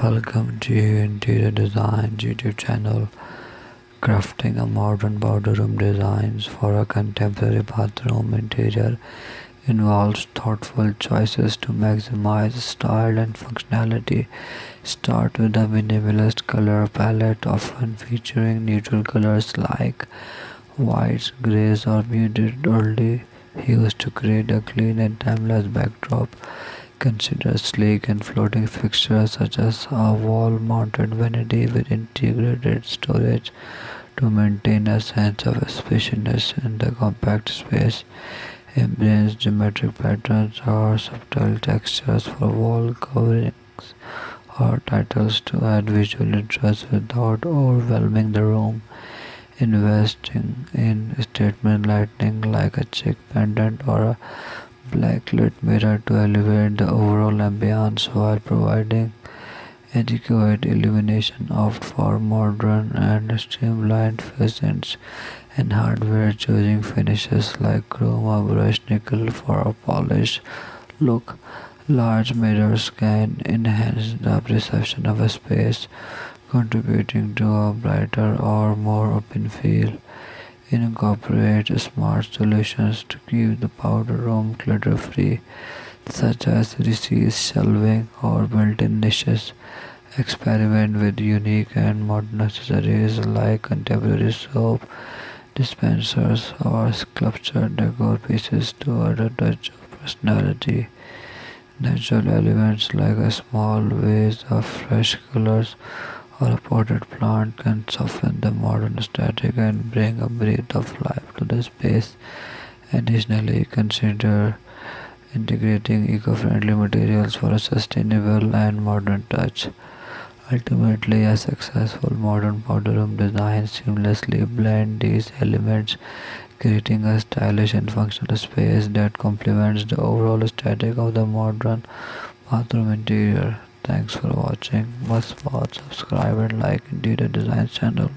Welcome to Interior Design YouTube channel. Crafting a modern powder room designs for a contemporary bathroom interior involves thoughtful choices to maximize style and functionality. Start with a minimalist color palette, often featuring neutral colors like whites, grays, or muted early hues to create a clean and timeless backdrop. Consider sleek and floating fixtures such as a wall-mounted vanity with integrated storage to maintain a sense of spaciousness in the compact space. Embrace geometric patterns or subtle textures for wall coverings or titles to add visual interest without overwhelming the room. Investing in statement lighting like a chic pendant or a blacklit mirror to elevate the overall ambiance while providing adequate illumination. Opt for modern and streamlined facades and hardware, choosing finishes like chrome or brushed nickel for a polished look. Large mirrors can enhance the perception of a space, contributing to a brighter or more open feel. Incorporate smart solutions to keep the powder room clutter-free, such as recessed shelving or built-in niches. Experiment with unique and modern accessories like contemporary soap dispensers or sculptured decor pieces to add a touch of personality. Natural elements like a small vase of fresh colors or a potted plant can soften the modern aesthetic and bring a breath of life to the space. Additionally, consider integrating eco-friendly materials for a sustainable and modern touch. Ultimately, a successful modern powder room design seamlessly blends these elements, creating a stylish and functional space that complements the overall aesthetic of the modern bathroom interior. Thanks for watching. Must watch, subscribe and like Interior Design channel.